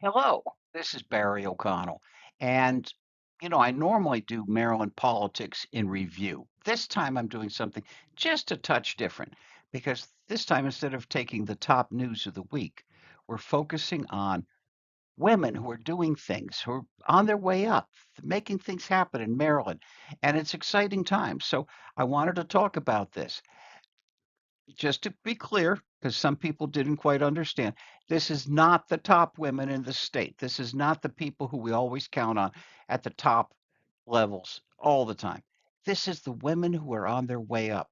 Hello, this is Barry O'Connell. And, I normally do Maryland politics in review. This time I'm doing something just a touch different because this time, instead of taking the top news of the week, we're focusing on women who are doing things, who are on their way up, making things happen in Maryland. And it's exciting times. So I wanted to talk about this. Just to be clear, because some people didn't quite understand, this is not the top women in the state. This is not the people who we always count on at the top levels all the time. This is the women who are on their way up.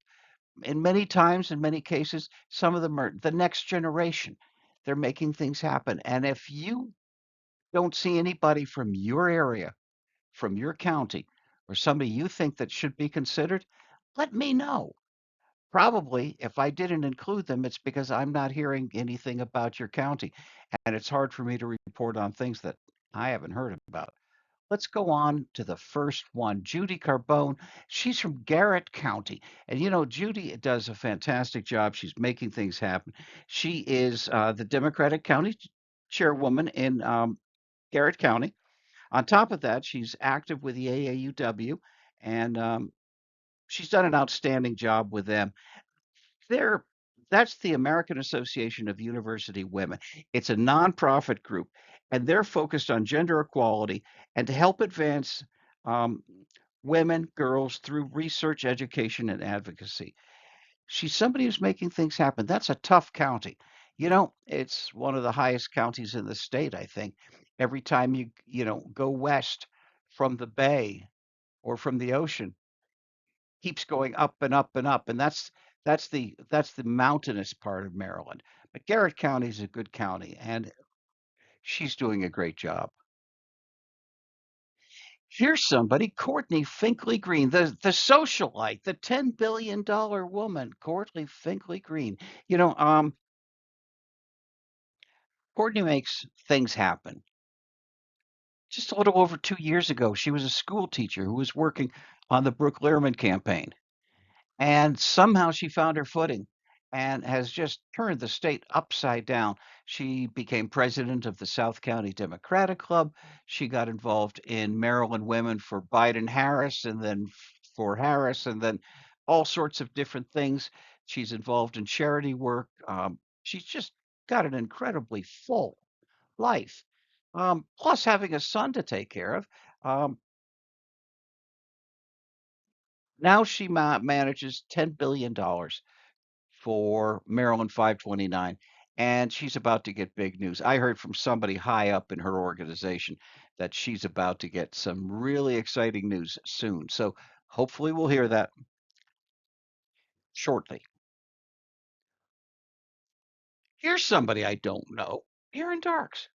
In many times, in many cases, some of them are the next generation. They're making things happen. And if you don't see anybody from your area, from your county, or somebody you think that should be considered, let me know. Probably, if I didn't include them, it's because I'm not hearing anything about your county, and it's hard for me to report on things that I haven't heard about. Let's go on to the first one, Judy Carbone. She's from Garrett County, and Judy does a fantastic job. She's making things happen. She is the Democratic County chairwoman in Garrett County. On top of that, she's active with the AAUW, and she's done an outstanding job with them. They're that's the American Association of University Women. It's a nonprofit group, and they're focused on gender equality and to help advance um, women, girls through research, education, and advocacy. She's somebody who's making things happen. That's a tough county. It's one of the highest counties in the state, I think. Every time you go west from the bay or from the ocean, keeps going up and up and up, and that's the mountainous part of Maryland. But Garrett County is a good county, and she's doing a great job. Here's somebody, Courtney Finklea Green, the socialite, the $10 billion woman, Courtney Finklea Green. You know, um, Courtney makes things happen. Just a little over 2 years ago, she was a school teacher who was working on the Brooke Lehrman campaign. And somehow she found her footing and has just turned the state upside down. She became president of the South County Democratic Club. She got involved in Maryland Women for Biden Harris and then for Harris and then all sorts of different things. She's involved in charity work. She's just got an incredibly full life. Plus having a son to take care of. Um, Now she manages $10 billion for Maryland 529, and she's about to get big news. I heard from somebody high up in her organization that she's about to get some really exciting news soon. So hopefully we'll hear that shortly. Here's somebody I don't know, Erin Darks,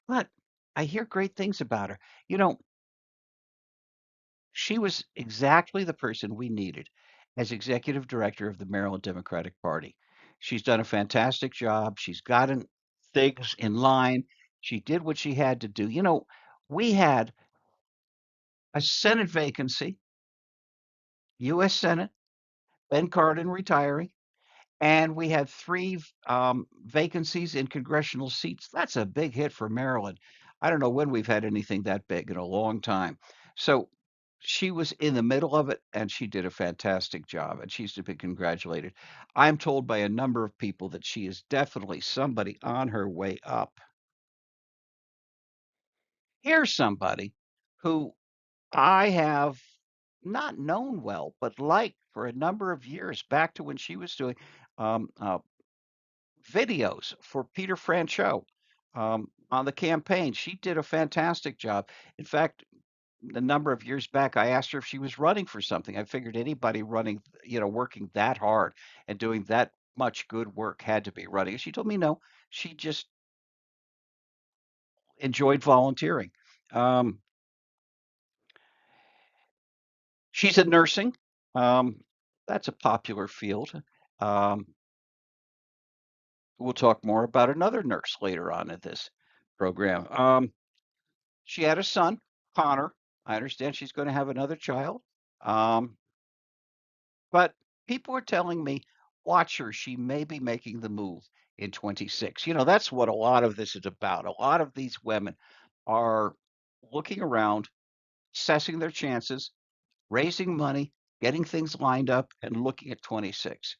but I hear great things about her. You know, She was exactly the person we needed as executive director of the Maryland Democratic Party. She's done a fantastic job. She's gotten things in line. She did what she had to do. We had a Senate vacancy, U.S. Senate, Ben Cardin retiring, and we had three vacancies in congressional seats. That's a big hit for Maryland. I don't know when we've had anything that big in a long time. So she was in the middle of it and she did a fantastic job and she's to be congratulated. I'm told by a number of people that she is definitely somebody on her way up. Here's somebody who I have not known well, but liked for a number of years back to when she was doing um, uh, videos for Peter Franchot on the campaign. She did a fantastic job. In fact, a number of years back, I asked her if she was running for something. I figured anybody running, working that hard and doing that much good work had to be running. And she told me no, she just enjoyed volunteering. Um, she's in nursing. Um, that's a popular field. Um, we'll talk more about another nurse later on in this program. She had a son, Connor. I understand she's going to have another child. Um, but people are telling me, watch her. She may be making the move. in 26. That's what a lot of this is about. A lot of these women are looking around, assessing their chances, raising money, getting things lined up, and looking at 26.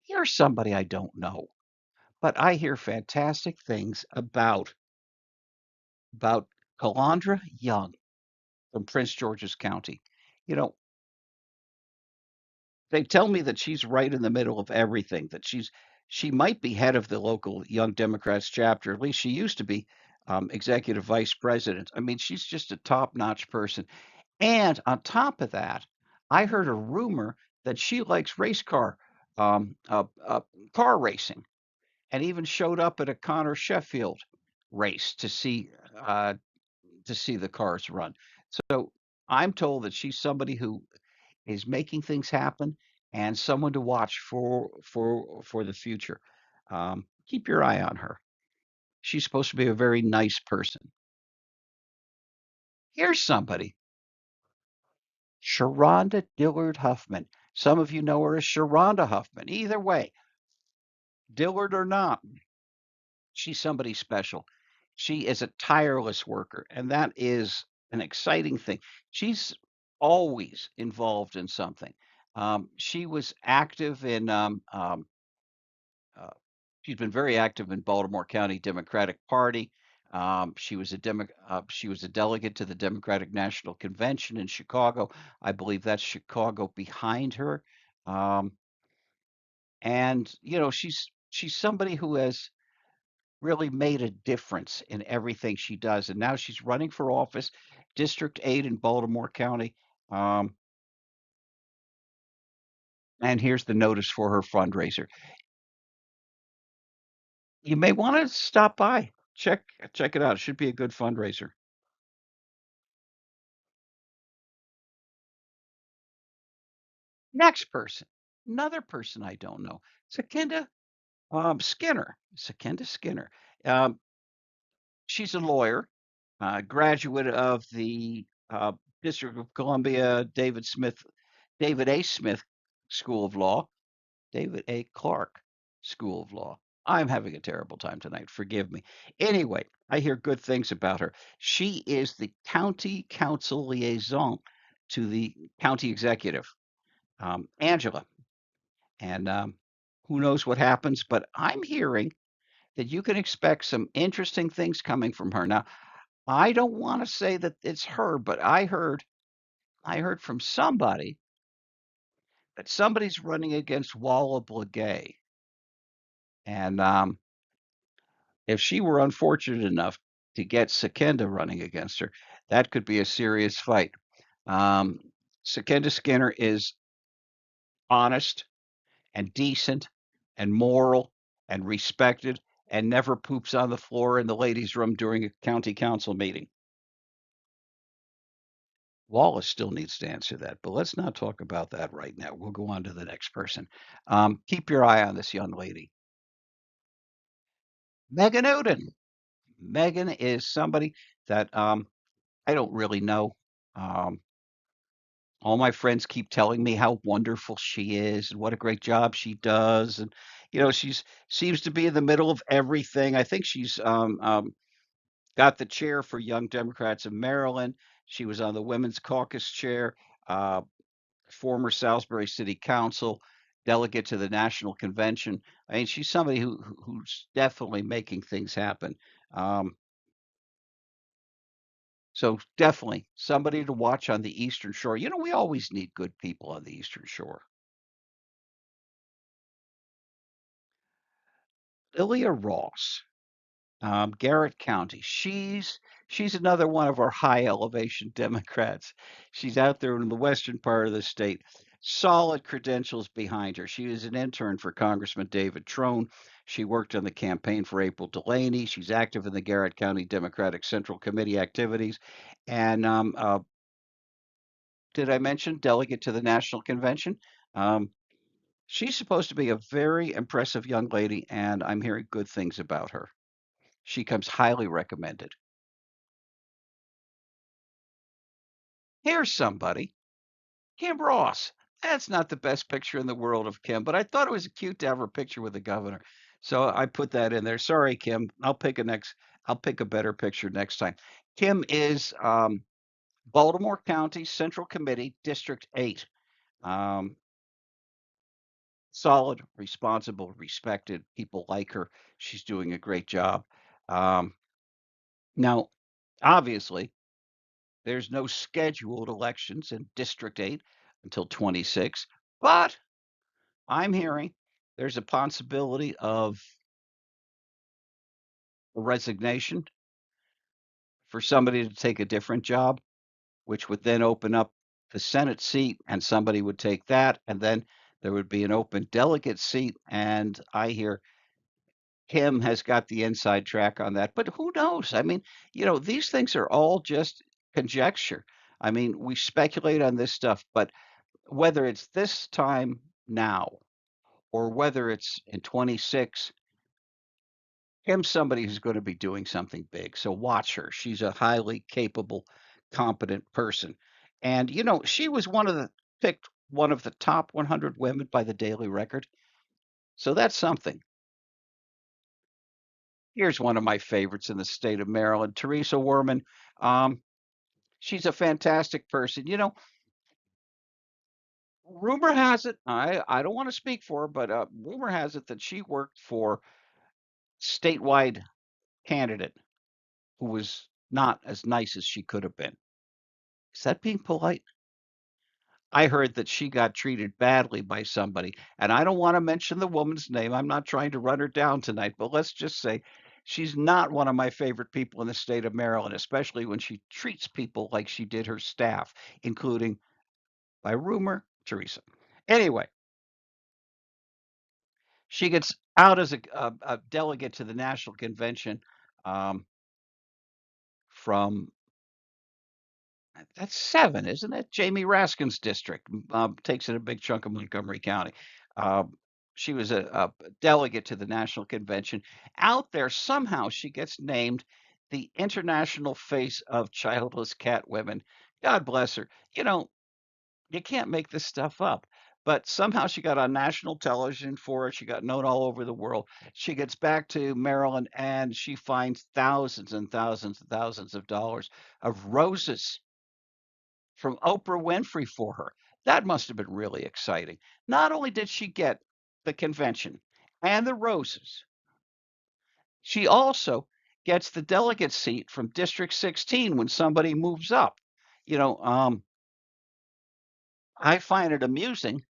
Here's somebody I don't know, but I hear fantastic things about Calondra Young from Prince George's County. You know, they tell me that she's right in the middle of everything, that she might be head of the local Young Democrats chapter. At least she used to be executive vice president. I mean, she's just a top-notch person. And on top of that, I heard a rumor that she likes race car racing, and even showed up at a Connor Sheffield race uh, to see the cars run. So I'm told that she's somebody who is making things happen and someone to watch for the future. Keep your eye on her. She's supposed to be a very nice person. Here's somebody, Sharonda Dillard Huffman. Some of you know her as Sharonda Huffman. Either way, Dillard or not, she's somebody special. She is a tireless worker, and that is an exciting thing. She's always involved in something. She was active in uh, she's been very active in Baltimore County Democratic Party. She was a delegate to the Democratic National Convention in Chicago. I believe that's Chicago behind her. Um, and she's somebody who has really made a difference in everything she does. And now she's running for office, District 8 in Baltimore County. Um, and here's the notice for her fundraiser. You may want to stop by. Check it out. It should be a good fundraiser. Next person, another person I don't know, Sakinda Skinner. Sakinda Skinner. Um, she's a lawyer, graduate of the District of Columbia David A. Smith School of Law, David A. Clark School of Law. I'm having a terrible time tonight. Forgive me. Anyway, I hear good things about her. She is the county council liaison to the county executive, Angela. And who knows what happens, but I'm hearing that you can expect some interesting things coming from her. Now, I don't want to say that it's her, but I heard from somebody that somebody's running against Walla Blagay. And if she were unfortunate enough to get Sakinda running against her, that could be a serious fight. Um, Sakinda Skinner is honest and decent and moral and respected and never poops on the floor in the ladies' room during a county council meeting. Wallace still needs to answer that, but let's not talk about that right now. We'll go on to the next person. Keep your eye on this young lady. Megan Outen. Megan is somebody that I don't really know. Um, all my friends keep telling me how wonderful she is and what a great job she does. And, she's seems to be in the middle of everything. I think she's got the chair for Young Democrats of Maryland. She was on the Women's Caucus chair, uh, former Salisbury City Council, delegate to the National Convention. I mean, she's somebody who's definitely making things happen. Um, so definitely somebody to watch on the Eastern Shore. We always need good people on the Eastern Shore. Lillia Ross, Garrett County. She's another one of our high elevation Democrats. She's out there in the western part of the state. Solid credentials behind her. She was an intern for Congressman David Trone. She worked on the campaign for April Delaney. She's active in the Garrett County Democratic Central Committee activities. And did I mention delegate to the National Convention? Um, she's supposed to be a very impressive young lady, and I'm hearing good things about her. She comes highly recommended. Here's somebody, Kim Ross. That's not the best picture in the world of Kim, but I thought it was cute to have her picture with the governor. So I put that in there. Sorry, Kim. I'll pick a better picture next time. Kim is Baltimore County Central Committee, District 8. Um, Solid, responsible, respected. People like her. She's doing a great job. Um, Now, obviously, there's no scheduled elections in District 8 until 26, but I'm hearing there's a possibility of a resignation for somebody to take a different job, which would then open up the Senate seat, and somebody would take that, and then there would be an open delegate seat. And I hear Kim has got the inside track on that, but who knows? I mean, these things are all just conjecture. I mean, we speculate on this stuff, but whether it's this time now or whether it's in 26, Kim's somebody who's going to be doing something big. So watch her. She's a highly capable, competent person. And she was picked one of the top 100 women by the Daily Record. So that's something. Here's one of my favorites in the state of Maryland, Teresa Woorman. Um, she's a fantastic person. Rumor has it, I don't want to speak for her, but rumor has it that she worked for statewide candidate who was not as nice as she could have been. Is that being polite? I heard that she got treated badly by somebody, and I don't want to mention the woman's name. I'm not trying to run her down tonight, but let's just say she's not one of my favorite people in the state of Maryland, especially when she treats people like she did her staff, including, by rumor, Teresa. Anyway, she gets out as a delegate to the national convention um, from that's 7, isn't it? Jamie Raskin's district, takes in a big chunk of Montgomery County. Um, she was a delegate to the national convention. Out there, somehow she gets named the international face of childless cat women. God bless her. You know, you can't make this stuff up. But somehow she got on national television for it. She got known all over the world. She gets back to Maryland and she finds thousands and thousands and thousands of dollars of roses from Oprah Winfrey for her. That must have been really exciting. Not only did she get the convention and the roses, she also gets the delegate seat from District 16 when somebody moves up. You know, um, I find it amusing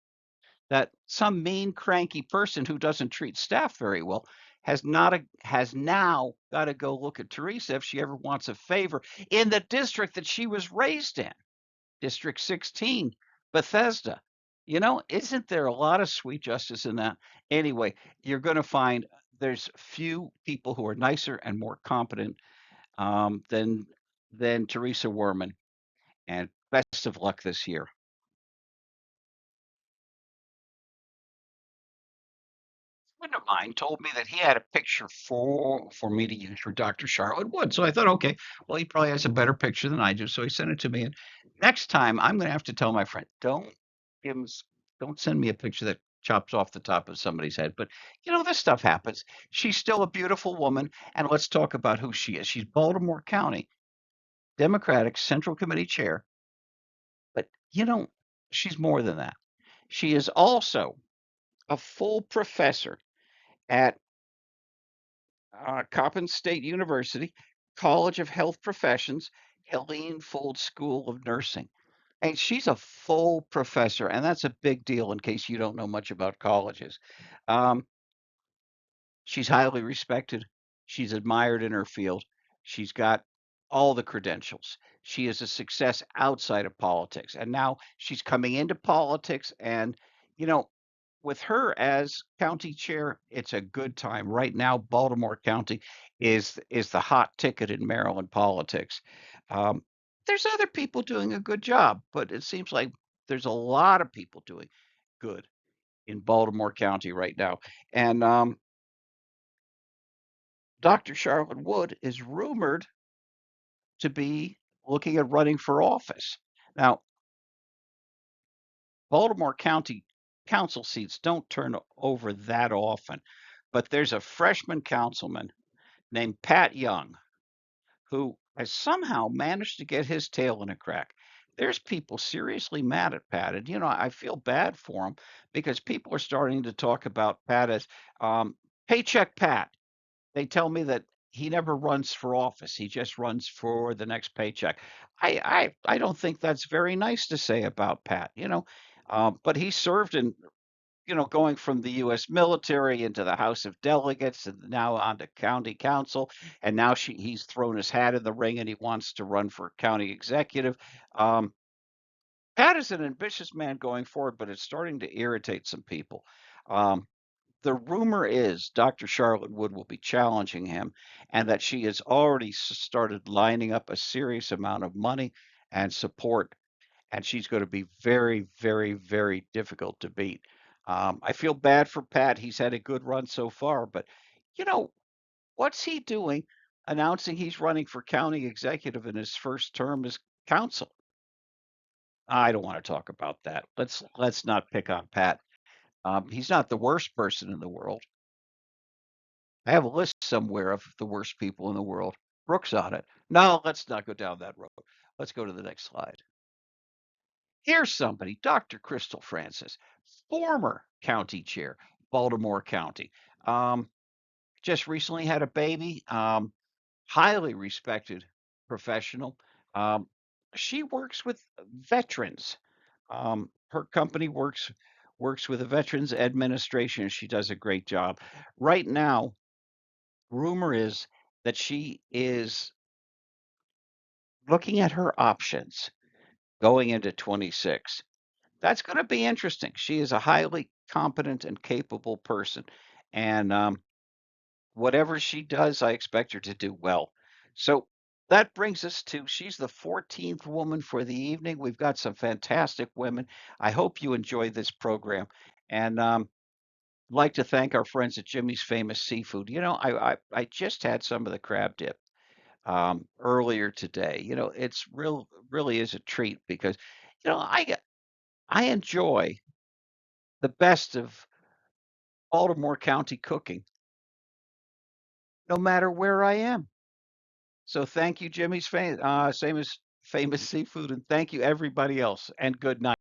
that some mean, cranky person who doesn't treat staff very well has now got to go look at Teresa if she ever wants a favor in the district that she was raised in. District 16, Bethesda. Isn't there a lot of sweet justice in that? Anyway, you're going to find there's few people who are nicer and more competent than Teresa Woorman. And best of luck this year. Friend of mine told me that he had a picture for me to use for Dr. Charlotte Wood. So I thought, okay, well, he probably has a better picture than I do. So he sent it to me. And next time, I'm going to have to tell my friend, give him, don't send me a picture that chops off the top of somebody's head. But this stuff happens. She's still a beautiful woman, and let's talk about who she is. She's Baltimore County Democratic Central Committee chair, but she's more than that. She is also a full professor at Coppin State University, College of Health Professions, Helene Fold School of Nursing. And she's a full professor, and that's a big deal in case you don't know much about colleges. Um, she's highly respected. She's admired in her field. She's got all the credentials. She is a success outside of politics. And now she's coming into politics. And, you know, with her as county chair, it's a good time. Right now, Baltimore County is the hot ticket in Maryland politics. Um, there's other people doing a good job, but it seems like there's a lot of people doing good in Baltimore County right now. And Dr. Charlotte Wood is rumored to be looking at running for office. Now, Baltimore County council seats don't turn over that often, but there's a freshman councilman named Pat Young who has somehow managed to get his tail in a crack. There's people seriously mad at Pat, and I feel bad for him because people are starting to talk about Pat as um, paycheck Pat. They tell me that he never runs for office; he just runs for the next paycheck. I don't think that's very nice to say about Pat, but he served in going from the U.S. military into the House of Delegates and now on to county council, and now he's thrown his hat in the ring and he wants to run for county executive. Um, Pat is an ambitious man going forward, but it's starting to irritate some people. Um, the rumor is Dr. Charlotte Wood will be challenging him, and that she has already started lining up a serious amount of money and support, and she's going to be very, very, very difficult to beat. I feel bad for Pat. He's had a good run so far, but you know, what's he doing announcing he's running for county executive in his first term as council? I don't want to talk about that. Let's not pick on Pat. He's not the worst person in the world. I have a list somewhere of the worst people in the world. Brooks on it. No, let's not go down that road. Let's go to the next slide. Here's somebody, Dr. Crystal Francis, former county chair, Baltimore County. Um, just recently had a baby, highly respected professional. Um, she works with veterans. Her company works with the Veterans Administration. She does a great job. Right now, rumor is that she is looking at her options going into 26. That's going to be interesting. She is a highly competent and capable person, and whatever she does, I expect her to do well. So that brings us to she's the 14th woman for the evening. We've got some fantastic women. I hope you enjoy this program, and like to thank our friends at Jimmy's Famous Seafood. I just had some of the crab dip earlier today. It's really is a treat because I enjoy the best of Baltimore County cooking, no matter where I am. So thank you, Jimmy's famous seafood, and thank you everybody else. And good night.